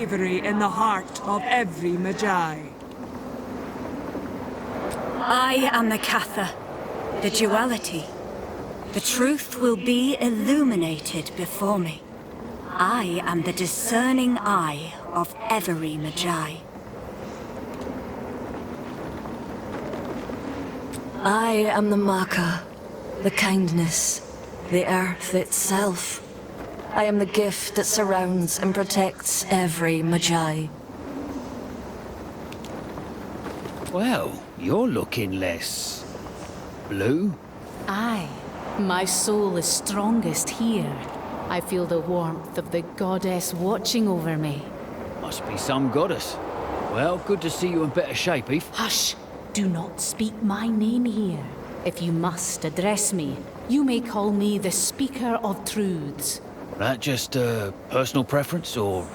bravery in the heart of every Magi. I am the Catha, the duality. The truth will be illuminated before me. I am the discerning eye of every Magi. I am the marker, the kindness, the earth itself. I am the gift that surrounds and protects every Magi. Well, you're looking less... blue? Aye. My soul is strongest here. I feel the warmth of the goddess watching over me. Must be some goddess. Well, good to see you in better shape, Eve. Hush! Do not speak my name here. If you must address me, you may call me the Speaker of Truths. That just, personal preference, or...?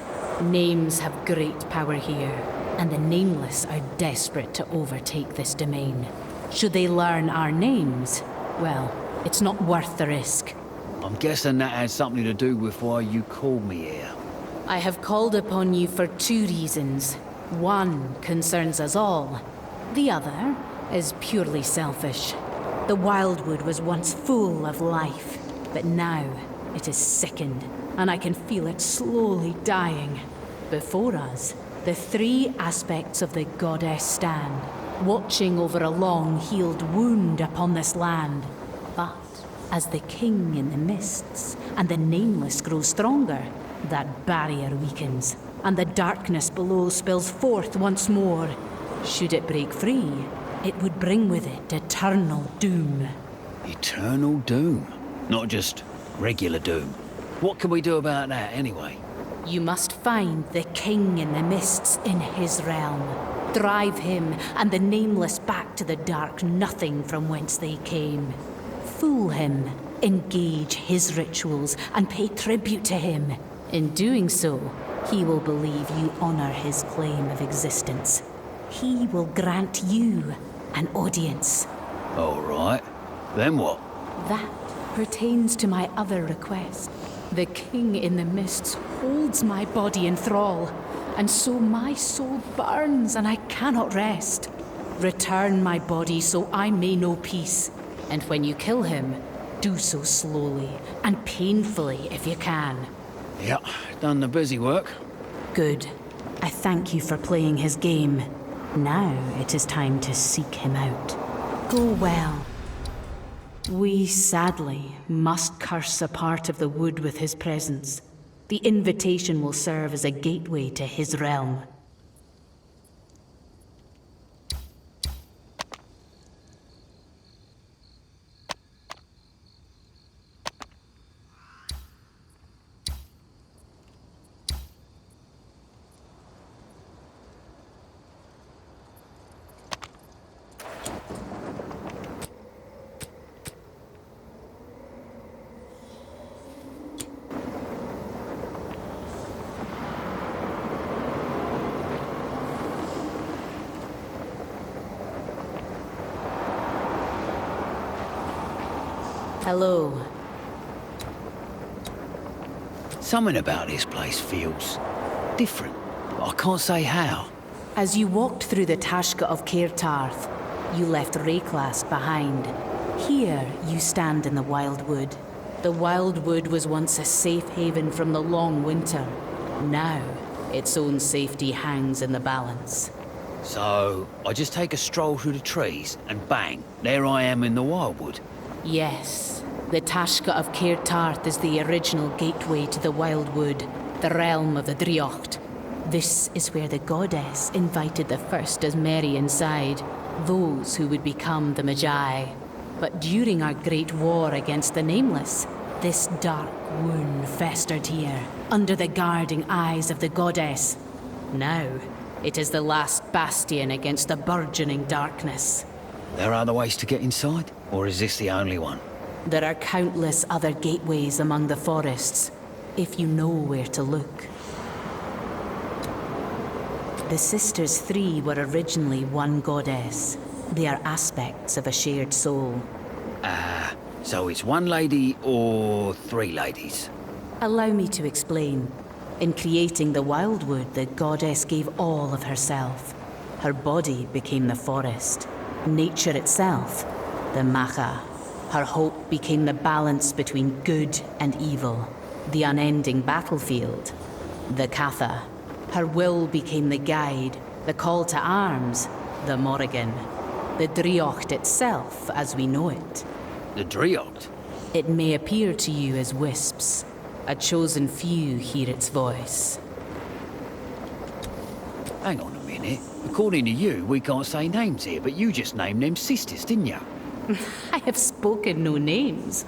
Names have great power here, and the nameless are desperate to overtake this domain. Should they learn our names, well, it's not worth the risk. I'm guessing that had something to do with why you called me here. I have called upon you for two reasons. One concerns us all. The other is purely selfish. The Wildwood was once full of life, but now it is sickened, and I can feel it slowly dying. Before us, the three aspects of the goddess stand, watching over a long-healed wound upon this land. But as the king in the mists and the nameless grow stronger, that barrier weakens, and the darkness below spills forth once more. Should it break free, it would bring with it eternal doom. Eternal doom? Not just regular doom. What can we do about that, anyway? You must find the king in the mists in his realm. Drive him and the nameless back to the dark nothing from whence they came. Fool him, engage his rituals, and pay tribute to him. In doing so, he will believe you honor his claim of existence. He will grant you an audience. All right. Then what? That pertains to my other request. The king in the mists holds my body in thrall, and so my soul burns and I cannot rest. Return my body so I may know peace, and when you kill him, do so slowly and painfully if you can. Yeah, done the busy work. Good. I thank you for playing his game. Now it is time to seek him out. Go well. We, sadly, must curse a part of the wood with his presence. The invitation will serve as a gateway to his realm. Hello. Something about this place feels different. I can't say how. As you walked through the Tashka of Caer Tarth, you left Rayclast behind. Here you stand in the Wildwood. The Wildwood was once a safe haven from the long winter. Now, its own safety hangs in the balance. So, I just take a stroll through the trees, and bang, there I am in the Wildwood. Yes, the Tashka of Caer Tarth is the original gateway to the Wildwood, the realm of the Driocht. This is where the goddess invited the first Asmeri inside, those who would become the Magi. But during our great war against the Nameless, this dark wound festered here, under the guarding eyes of the goddess. Now, it is the last bastion against the burgeoning darkness. There are other ways to get inside, or is this the only one? There are countless other gateways among the forests, if you know where to look. The Sisters Three were originally one goddess. They are aspects of a shared soul. So it's one lady or three ladies? Allow me to explain. In creating the wildwood, the goddess gave all of herself. Her body became the forest, nature itself, the Macha. Her hope became the balance between good and evil, the unending battlefield, the Katha. Her will became the guide, the call to arms, the Morrigan, the Driocht itself as we know it. The Driocht? It may appear to you as wisps. A chosen few hear its voice. Hang on a minute. According to you, we can't say names here, but you just named them sisters, didn't you? I have spoken no names,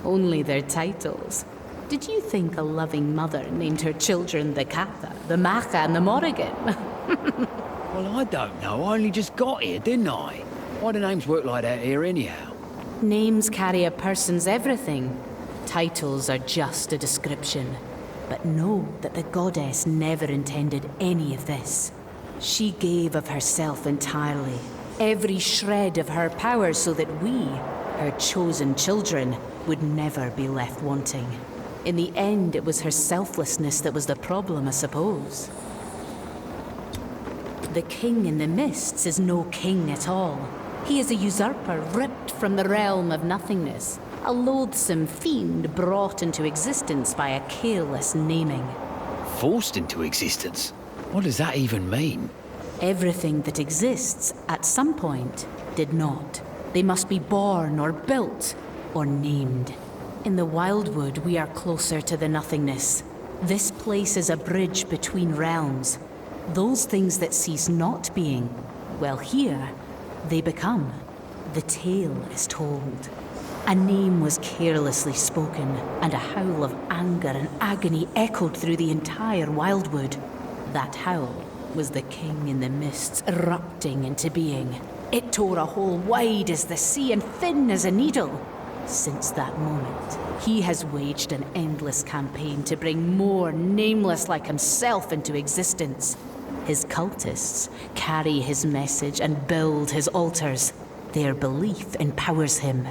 only their titles. Did you think a loving mother named her children the Katha, the Macha, and the Morrigan? Well, I don't know. I only just got here, didn't I? Why do names work like that here anyhow? Names carry a person's everything. Titles are just a description. But know that the goddess never intended any of this. She gave of herself entirely, every shred of her power so that we, her chosen children, would never be left wanting. In the end, it was her selflessness that was the problem, I suppose. The king in the mists is no king at all. He is a usurper ripped from the realm of nothingness. A loathsome fiend brought into existence by a careless naming. Forced into existence? What does that even mean? Everything that exists, at some point, did not. They must be born or built or named. In the Wildwood, we are closer to the nothingness. This place is a bridge between realms. Those things that cease not being, well, here, they become. The tale is told. A name was carelessly spoken, and a howl of anger and agony echoed through the entire Wildwood. That howl was the king in the mists erupting into being. It tore a hole wide as the sea and thin as a needle. Since that moment, he has waged an endless campaign to bring more nameless like himself into existence. His cultists carry his message and build his altars. Their belief empowers him.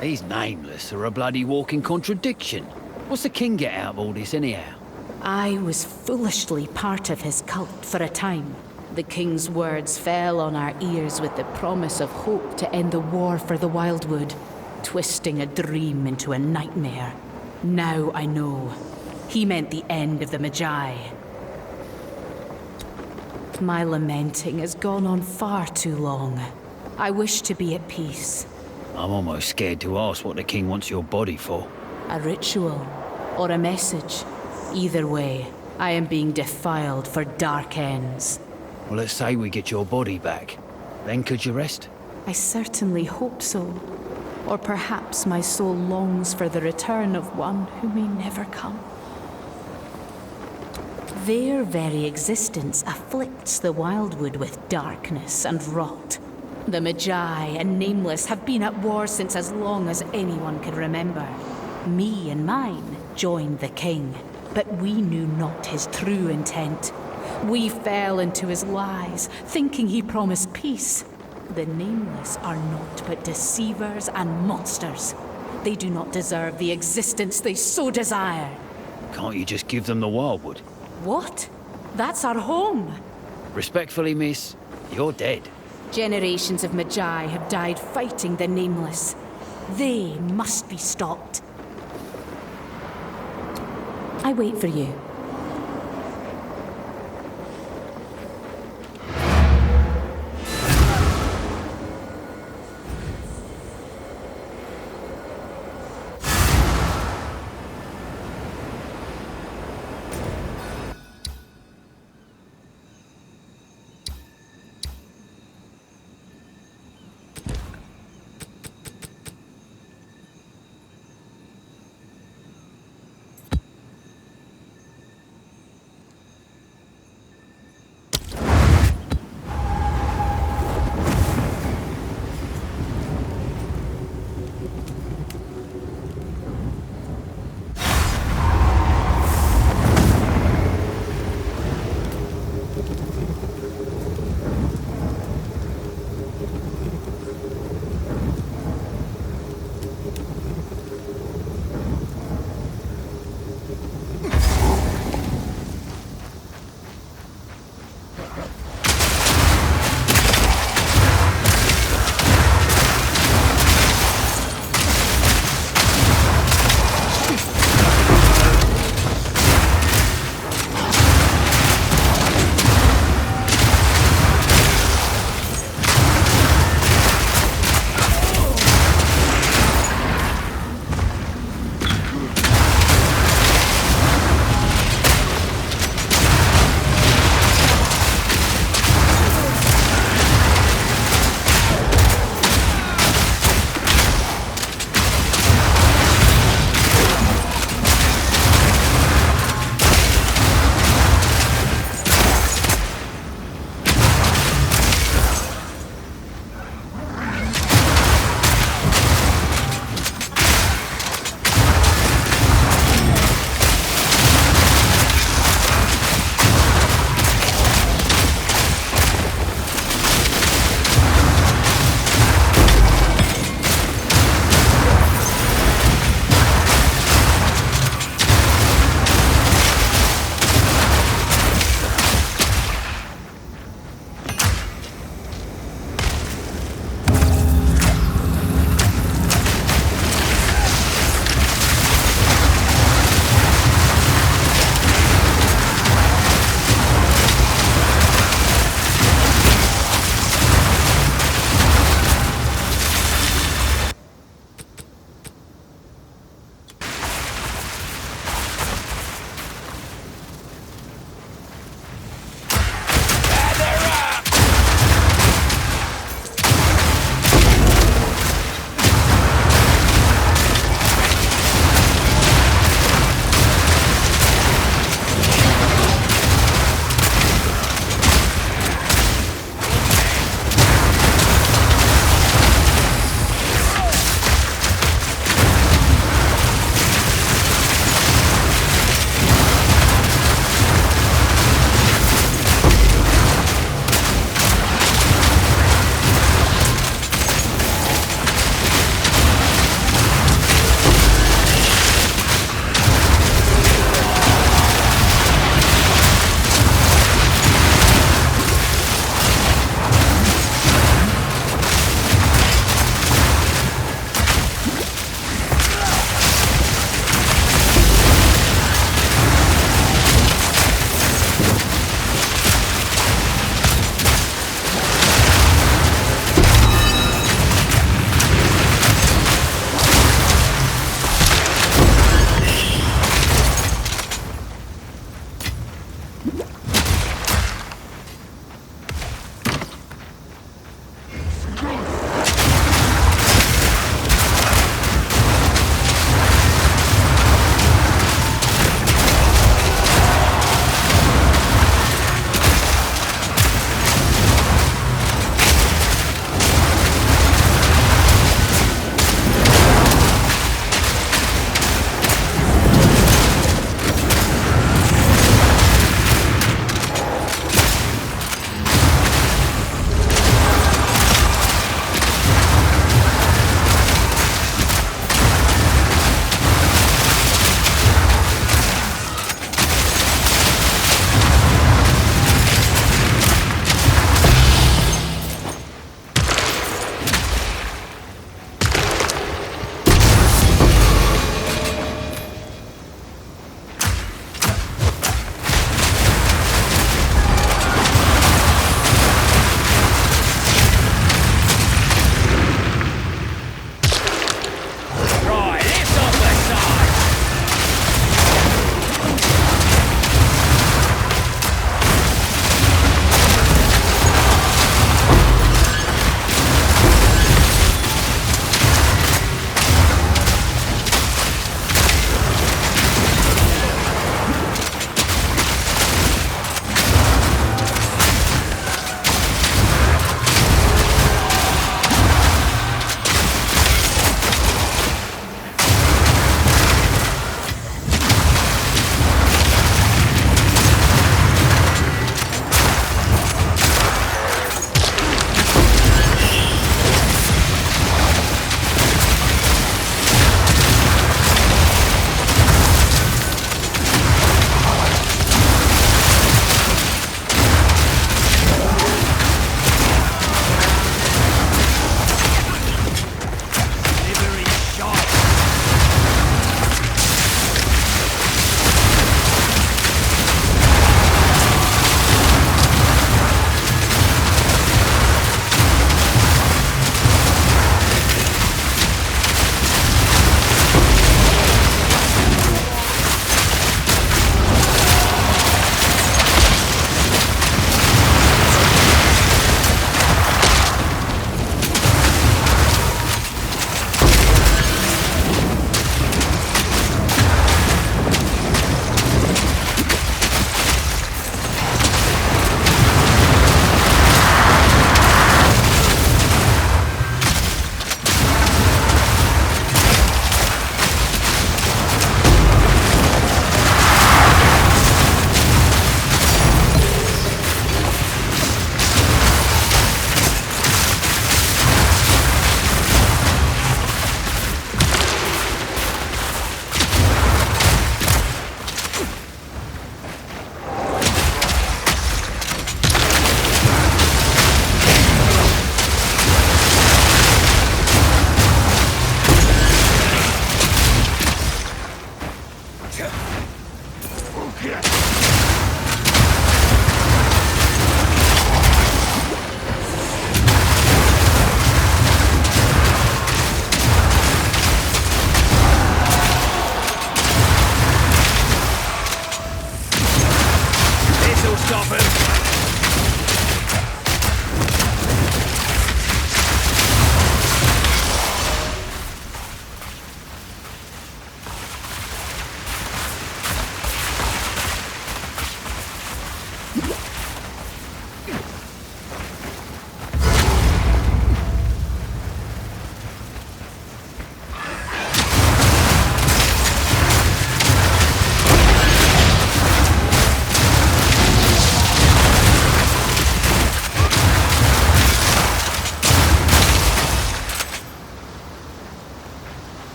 These nameless are a bloody walking contradiction. What's the king get out of all this anyhow? I was foolishly part of his cult for a time. The king's words fell on our ears with the promise of hope to end the war for the Wildwood, twisting a dream into a nightmare. Now I know. He meant the end of the Magi. My lamenting has gone on far too long. I wish to be at peace. I'm almost scared to ask what the king wants your body for. A ritual or a message. Either way, I am being defiled for dark ends. Well, let's say we get your body back. Then could you rest? I certainly hope so. Or perhaps my soul longs for the return of one who may never come. Their very existence afflicts the Wildwood with darkness and rot. The Magi and Nameless have been at war since as long as anyone can remember. Me and mine joined the king, but we knew not his true intent. We fell into his lies, thinking he promised peace. The Nameless are naught but deceivers and monsters. They do not deserve the existence they so desire. Can't you just give them the Wildwood? What? That's our home. Respectfully, miss, you're dead. Generations of Magi have died fighting the Nameless. They must be stopped. I wait for you.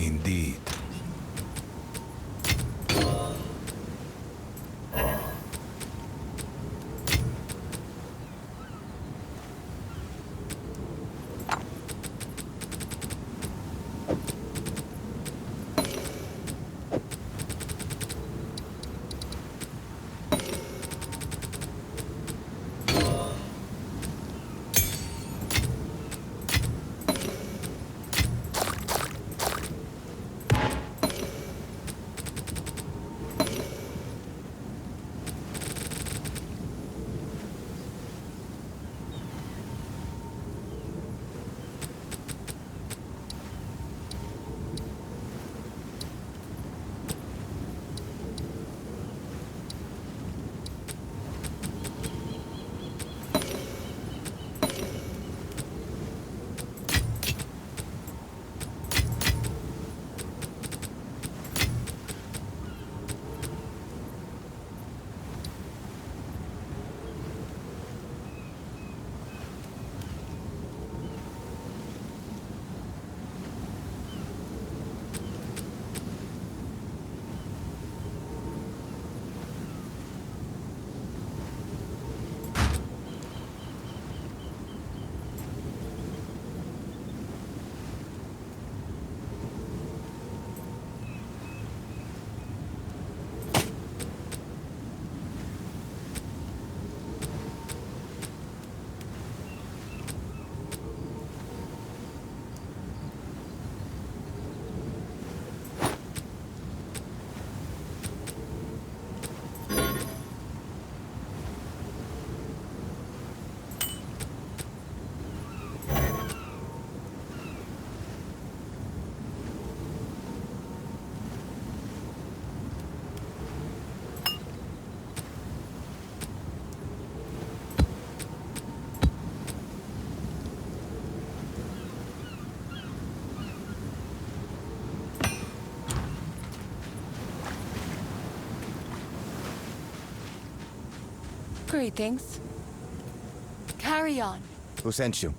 Indeed. Greetings. Carry on. Who sent you?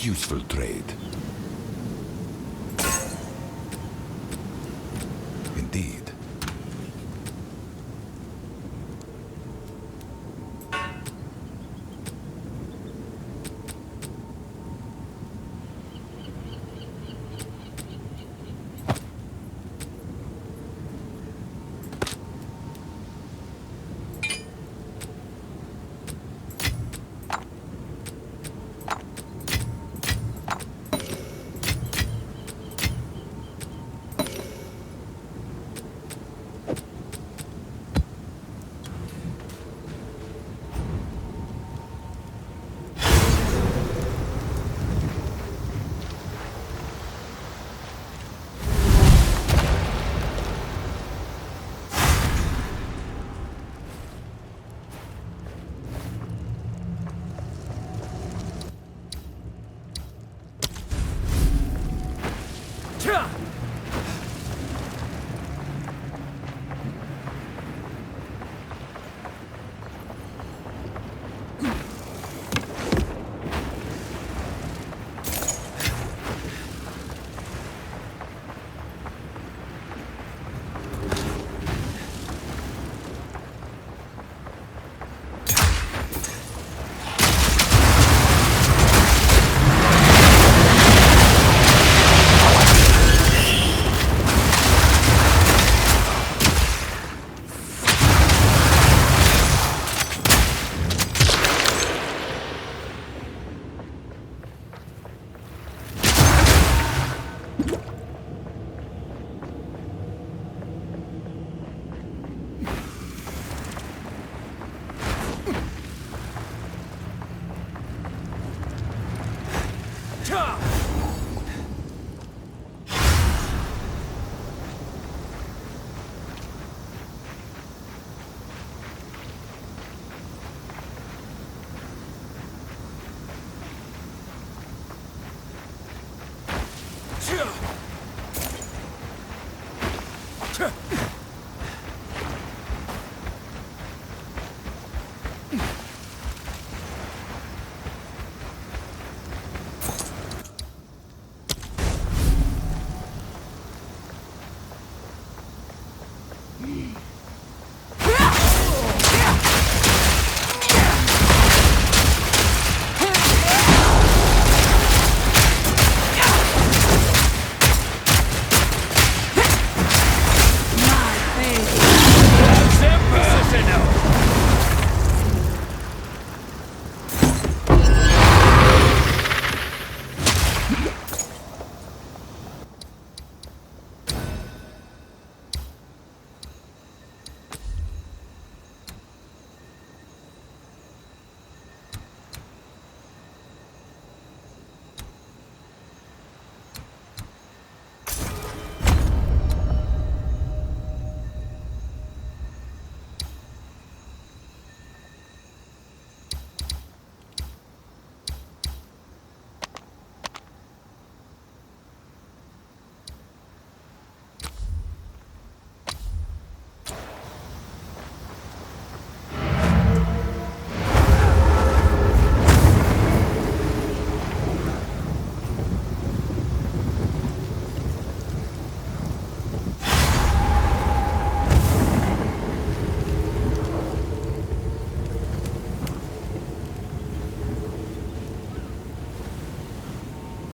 useful trade.